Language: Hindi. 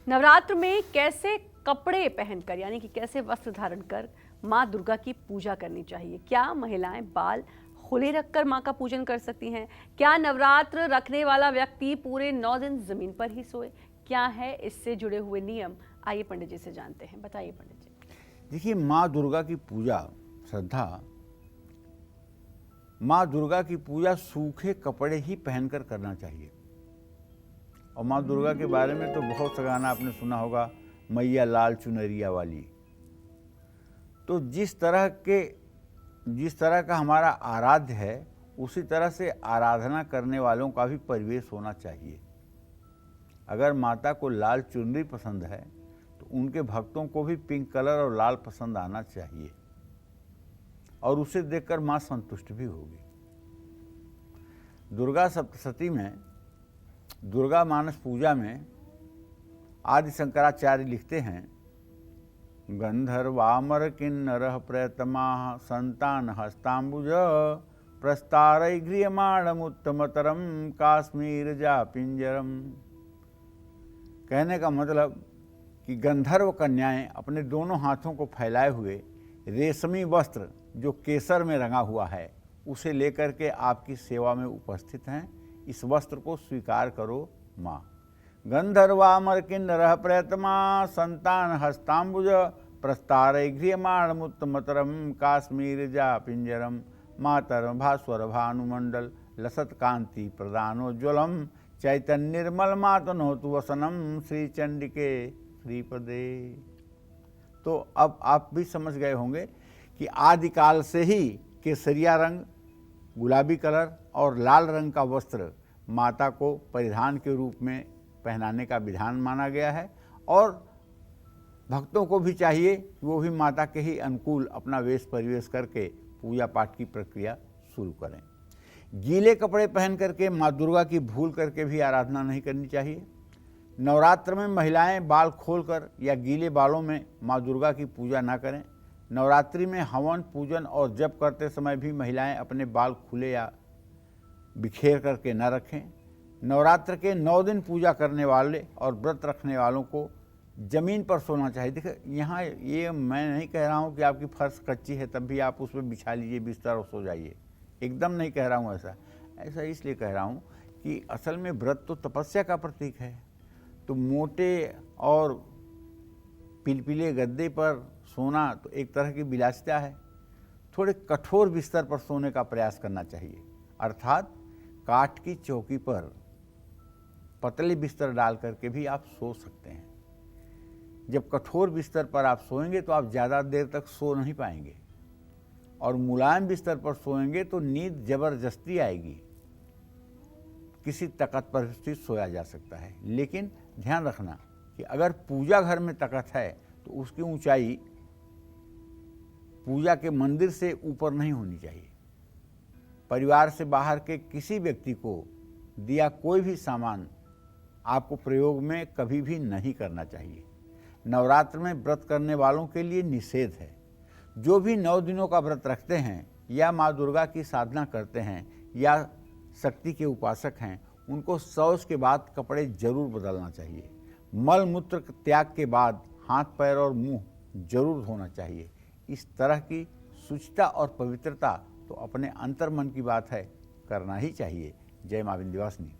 नवरात्र में कैसे कपड़े पहनकर यानी कि कैसे वस्त्र धारण कर माँ दुर्गा की पूजा करनी चाहिए? क्या महिलाएं बाल खुले रखकर माँ का पूजन कर सकती हैं? क्या नवरात्र रखने वाला व्यक्ति पूरे 9 दिन जमीन पर ही सोए? क्या है इससे जुड़े हुए नियम? आइए पंडित जी से जानते हैं। बताइए पंडित जी। देखिए, माँ दुर्गा की पूजा श्रद्धा, माँ दुर्गा की पूजा सूखे कपड़े ही पहनकर करना चाहिए। और माँ दुर्गा के बारे में तो बहुत सा गाना आपने सुना होगा, मैया लाल चुनरिया वाली। तो जिस तरह का हमारा आराध्य है, उसी तरह से आराधना करने वालों का भी परिवेश होना चाहिए। अगर माता को लाल चुनरी पसंद है तो उनके भक्तों को भी पिंक कलर और लाल पसंद आना चाहिए, और उसे देखकर माँ संतुष्ट भी होगी। दुर्गा सप्तशती में, दुर्गा मानस पूजा में आदि शंकराचार्य लिखते हैं, गंधर्वामर किन्नरः प्रयतमाः संतान हस्ताम्बुज प्रस्तारै गृह्यमाणमुत्तमतरं काश्मीर जा पिंजरम। कहने का मतलब कि गंधर्व कन्याएं अपने दोनों हाथों को फैलाए हुए रेशमी वस्त्र जो केसर में रंगा हुआ है, उसे लेकर के आपकी सेवा में उपस्थित हैं। इस वस्त्र को स्वीकार करो माँ। गंधर्वामर किन्नरः प्रयतमा संतान हस्ताम्बुज प्रस्तारै गृह्यमाणमुत्तमतरं काश्मीर जा पिंजरम मातर भास्वर भानुमंडल लसत कांति प्रदानोज्वलम चैतन्यर्मल मातनोतु वसनम श्री चंडिके श्रीपदे। तो अब आप भी समझ गए होंगे कि आदिकाल से ही केसरिया रंग, गुलाबी कलर और लाल रंग का वस्त्र माता को परिधान के रूप में पहनाने का विधान माना गया है, और भक्तों को भी चाहिए कि वो भी माता के ही अनुकूल अपना वेश परिवेश करके पूजा पाठ की प्रक्रिया शुरू करें। गीले कपड़े पहन करके माँ दुर्गा की भूल करके भी आराधना नहीं करनी चाहिए। नवरात्र में महिलाएं बाल खोलकर या गीले बालों में माँ दुर्गा की पूजा ना करें। नवरात्रि में हवन, पूजन और जप करते समय भी महिलाएं अपने बाल खुले या बिखेर करके न रखें। नवरात्र के 9 दिन पूजा करने वाले और व्रत रखने वालों को जमीन पर सोना चाहिए। देखिए, यहाँ ये मैं नहीं कह रहा हूँ कि आपकी फर्श कच्ची है तब भी आप उसमें बिछा लीजिए बिस्तर और सो जाइए, एकदम नहीं कह रहा हूँ ऐसा इसलिए कह रहा हूँ कि असल में व्रत तो तपस्या का प्रतीक है। तो मोटे और पिलपिले गद्दे पर सोना तो एक तरह की विलासिता है। थोड़े कठोर बिस्तर पर सोने का प्रयास करना चाहिए, अर्थात काठ की चौकी पर पतले बिस्तर डाल करके भी आप सो सकते हैं। जब कठोर बिस्तर पर आप सोएंगे तो आप ज़्यादा देर तक सो नहीं पाएंगे, और मुलायम बिस्तर पर सोएंगे तो नींद जबरदस्ती आएगी। किसी तख्त पर भी सोया जा सकता है, लेकिन ध्यान रखना कि अगर पूजा घर में तख्त है तो उसकी ऊंचाई पूजा के मंदिर से ऊपर नहीं होनी चाहिए। परिवार से बाहर के किसी व्यक्ति को दिया कोई भी सामान आपको प्रयोग में कभी भी नहीं करना चाहिए। नवरात्र में व्रत करने वालों के लिए निषेध है। जो भी 9 दिनों का व्रत रखते हैं या माँ दुर्गा की साधना करते हैं या शक्ति के उपासक हैं, उनको शौच के बाद कपड़े जरूर बदलना चाहिए। मल मूत्र त्याग के बाद हाथ, पैर और मुंह जरूर धोना चाहिए। इस तरह की शुचिता और पवित्रता तो अपने अंतर्मन की बात है, करना ही चाहिए। जय माँ विंध्यवासिनी।